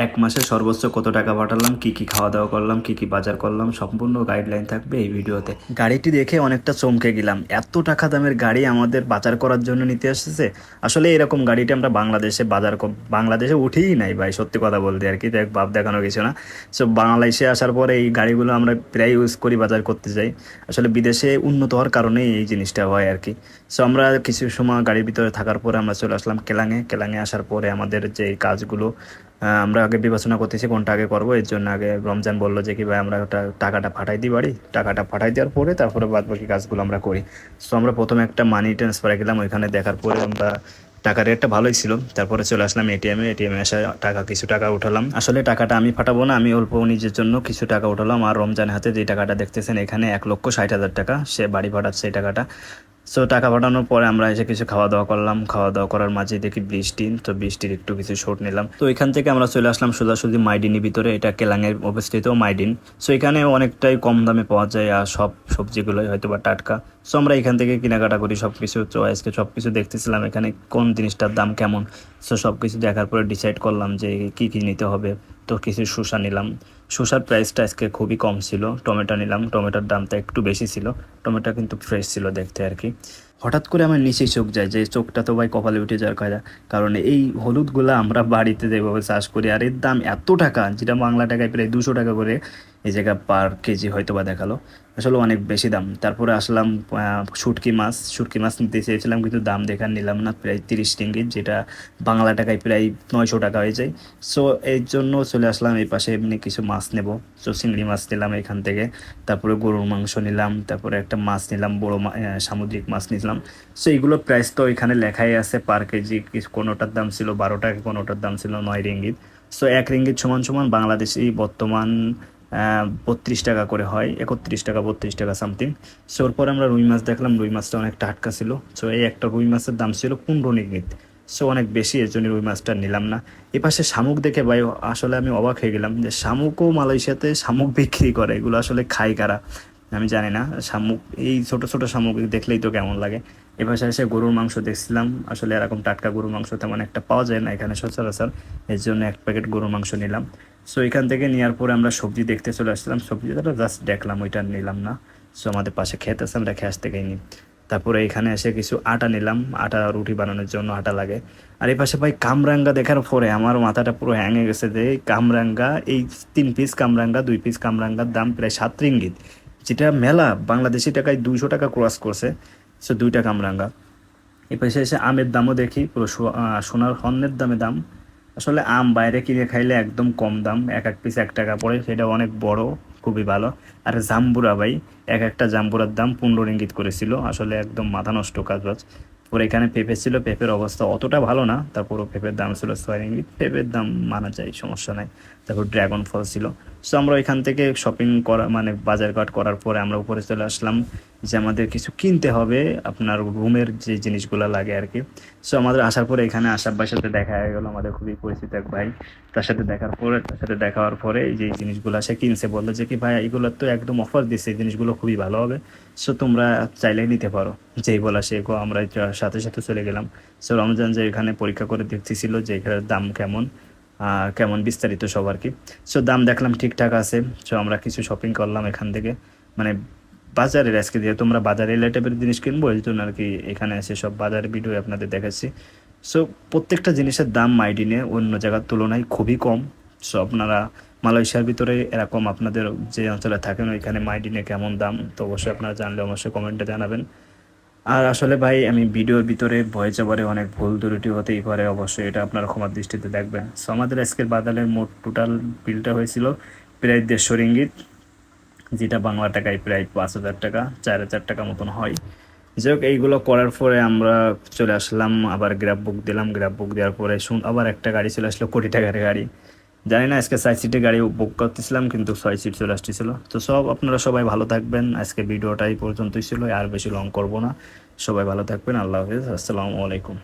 এক মাসে সর্বোচ্চ কত টাকা পাঠালাম, কি কি খাওয়া দাওয়া করলাম, কি কি বাজার করলাম, সম্পূর্ণ গাইডলাইন থাকবে এই ভিডিওতে। গাড়িটি দেখে অনেকটা চমকে গেলাম, এত টাকা দামের গাড়ি আমাদের বাজার করার জন্য নিতে এসেছে। আসলে এরকম গাড়িটা আমরা বাংলাদেশে বাংলাদেশে উঠেই নাই ভাই, সত্যি কথা বলতে আর কি, দেখ ভাব দেখানো কিছু না। সো বাংলাদেশে আসার পরে এই গাড়িগুলো আমরা প্রায় ইউজ করি, বাজার করতে যাই। আসলে বিদেশে উন্নত হওয়ার কারণেই এই জিনিসটা হয় আর কি। সো আমরা কিছু সময় গাড়ির ভিতরে থাকার পরে আমরা চলে আসলাম কেলাঙে আসার পরে আমাদের যে কাজগুলো আমরা আগে বিবেচনা করতেছি কোনটা আগে করবো। এর জন্য আগে রমজান বললো যে কি ভাই আমরা টাকাটা পাঠাই দিই বাড়ি, টাকাটা পাঠাই দেওয়ার পরে তারপরে বাদ বাকি কাজগুলো আমরা করি। সো আমরা প্রথমে একটা মানি ট্রান্সফারে গেলাম, ওইখানে দেখার পরে আমরা টাকার রেটটা ভালোই ছিল। তারপরে চলে আসলাম এটিএমে এসে কিছু টাকা উঠালাম। আসলে টাকাটা আমি পাঠাবো না, আমি অল্প নিজের জন্য কিছু টাকা উঠালাম। আর রমজানের হাতে যে টাকাটা দেখতেছেন এখানে 1,60,000 টাকা, সে বাড়ি পাঠাচ্ছে এই টাকাটা। সো টাকা পাঠানোর পরে আমরা এসে কিছু খাওয়া দাওয়া করলাম। খাওয়া দাওয়া করার মাঝে দেখি বৃষ্টি, তো বৃষ্টির একটু কিছু শট নিলাম। তো এখান থেকে আমরা চলে আসলাম সোজাসুজি মাইডিনের ভিতরে, এটা কেলাঙের অবস্থিত মাইডিন। সো এখানে অনেকটাই কম দামে পাওয়া যায় আর সব সবজিগুলোই হয়তো বা টাটকা। সো আমরা এখান থেকে কেনাকাটা করি সব কিছু। তো আজকে সব কিছু দেখতেছিলাম এখানে কোন জিনিসটার দাম কেমন। সো সব কিছু দেখার পরে ডিসাইড করলাম যে কি কি নিতে হবে। তো কিছু শসা নিলাম, শসার প্রাইসটা আজকে খুবই কম ছিল। টমেটো নিলাম, টমেটোর দামটা একটু বেশি ছিল। টমেটো কিন্তু ফ্রেশ ছিল দেখতে আর কি। হঠাৎ করে আমার নিচেই চোখ যায়, যে চোখটা তো ভাই কপালে উঠে যাওয়ার কথা। কারণ এই হলুদগুলা আমরা বাড়িতে যেভাবে চাষ করি আর এর দাম এত টাকা, যেটা বাংলা টাকায় প্রায় 200 টাকা করে এই জায়গা পার কেজি হয়তো বা দেখালো। আসলে অনেক বেশি দাম। তারপরে আসলাম শুটকি মাছ নিতে চেয়েছিলাম, কিন্তু দাম দেখার নিলাম না, প্রায় 30 রিঙ্গিত, যেটা বাংলা টাকায় প্রায় 900 টাকা হয়ে যায়। সো এর জন্য চলে আসলাম এই পাশে, এমনি কিছু মাছ নেব। সো চিংড়ি মাছ নিলাম এখান থেকে, তারপরে গরুর মাংস নিলাম, তারপরে একটা মাছ নিলাম, সামুদ্রিক মাছ নিলাম। সো এইগুলো প্রাইস তো এখানে লেখাই আছে পার কেজি। কোনোটার দাম ছিল 12 টাকা, কোনোটার দাম ছিল 9 রিঙ্গিত। সো 1 রিঙ্গিত সমান সমান বাংলাদেশি বর্তমান 32 টাকা করে হয়, 31 টাকা 32 টাকা সামথিং। সো ওর পরে আমরা রুই মাছ দেখলাম, রুই মাছটা অনেক টাটকা ছিল। সো এই একটা রুই মাছের দাম ছিল 15 রিঙ্গিত। সো অনেক বেশি, এর জন্য রুই মাছটা নিলাম না। এপাশে শামুক দেখে ভাই আসলে আমি অবাক হয়ে গেলাম, যে শামুকও মালয়েশিয়াতে শামুক বিক্রি করে, এগুলো আসলে খায় কারা আমি জানি না। শামুক, এই ছোট ছোট শামুক দেখলেই তো কেমন লাগে। এপাশে এসে গরুর মাংস দেখছিলাম, আসলে এরকম টাটকা গরুর মাংস তেমন একটা পাওয়া যায় না এখানে সচরাচর। এর জন্য 1 প্যাকেট গরুর মাংস নিলাম। সো এখান থেকে নেওয়ার পরে আমরা সবজি দেখতে চলে আসলাম, সবজিটা জাস্ট দেখলাম, ওইটা নিলাম না। সো আমাদের পাশে ক্ষেত আছে, আমরা খেয়ে আসতে গেইনি। তারপরে এখানে এসে কিছু আটা নিলাম, আটা রুটি বানানোর জন্য আটা লাগে। আর এই পাশে ভাই কামরাঙ্গা দেখার পরে আমার মাথাটা পুরো হ্যাঙে গেছে, যে এই কামরাঙ্গা, এই 3 পিস কামরাঙ্গা, 2 পিস কামরাঙ্গার দাম প্রায় 7 রিঙ্গিত, যেটা মেলা বাংলাদেশি টাকায় 200 টাকা ক্রস করছে। সো 2টা কামরাঙ্গা। এ পাশে এসে আমের দামও দেখি, পুরো সোনার হর্নের দাম। আসলে আম বাইরে কিনে খাইলে একদম কম দাম, এক এক পিস 1 টাকা পড়ে, সেটা অনেক বড়, খুবই ভালো। আর জাম্বুরা ভাই, একটা জাম্বুরার দাম 15 রিঙ্গিত করেছিল, আসলে একদম মাথা নষ্ট কাজ বাজ। পরে এখানে পেঁপে ছিল, পেঁপের অবস্থা অতটা ভালো না, তারপরও পেঁপের দাম ছিল 6 রিঙ্গিত, পেঁপের দাম মানা যায়, সমস্যা নাই। তারপর ড্রাগন ফল ছিল। সো আমরা এখান থেকে শপিং করা মানে বাজারঘাট করার পরে আমরা উপরে চলে আসলাম, যে আমাদের কিছু কিনতে হবে, আপনার রুমের যে জিনিসগুলো লাগে আর কি। সো আমাদের আসার পরে এখানে আসার ভাইয়ের সাথে দেখা হয়ে গেলো, আমাদের খুবই পরিচিত এক ভাই। তার সাথে দেখা হওয়ার পরে এই যে জিনিসগুলো সে কিনছে, বললো যে কি ভাই এগুলো তো একদম অফার দিচ্ছে, এই জিনিসগুলো খুবই ভালো হবে। সো তোমরা চাইলেই নিতে পারো। যেই বলা সে আমরা এটার সাথে সাথে চলে গেলাম। সো রমজান যে এখানে পরীক্ষা করে দেখতেছিল যে এখানের দাম কেমন, কেমন বিস্তারিত সব আর কি। সো দাম দেখলাম ঠিকঠাক আছে। সো আমরা কিছু শপিং করলাম এখান থেকে, মানে বাজারের, আজকে যেহেতু আমরা বাজারে রিলেটেবল জিনিস কিনবো এই জন্য আর কি এখানে এসে সব বাজারের ভিডিও আপনাদের দেখাচ্ছি। সো প্রত্যেকটা জিনিসের দাম মাইডিনে অন্য জায়গার তুলনায় খুবই কম। সো আপনারা মালয়েশিয়ার ভিতরে এরকম আপনাদের যে অঞ্চলে থাকেন ওইখানে মাইডিনে কেমন দাম, তো অবশ্যই আপনারা জানলে অবশ্যই কমেন্টে জানাবেন। আর আসলে ভাই আমি ভিডিওর ভিতরে ভয়েস ওভারে অনেক ভুল ত্রুটি হতেই পারে, অবশ্যই এটা আপনারা ক্ষমার দৃষ্টিতে দেখবেন। সো আমাদের আজকের বাজারের মোট টোটাল বিলটা হয়েছিল প্রায় 150 রিঙ্গিত, যেটা বাংলা টাকায় প্রায় 5,000 টাকা, 4,000 টাকা মতন হয়। যাই হোক, এইগুলো করার পরে আমরা চলে আসলাম, আবার গ্র্যাব বুক দিলাম। গ্র্যাব বুক দেওয়ার পরে আবার একটা গাড়ি চলে আসলো, কোটি টাকার গাড়ি। জানি না, আজকে 6 সিটের গাড়ি বুক করতেছিলাম কিন্তু 6 সিট চলে আসতেছিল। তো আপনারা সবাই ভালো থাকবেন, আজকে ভিডিওটাই পর্যন্তই ছিল, আর বেশি লং করব না। সবাই ভালো থাকবেন, আল্লাহ হাফিজ, আসসালামু আলাইকুম।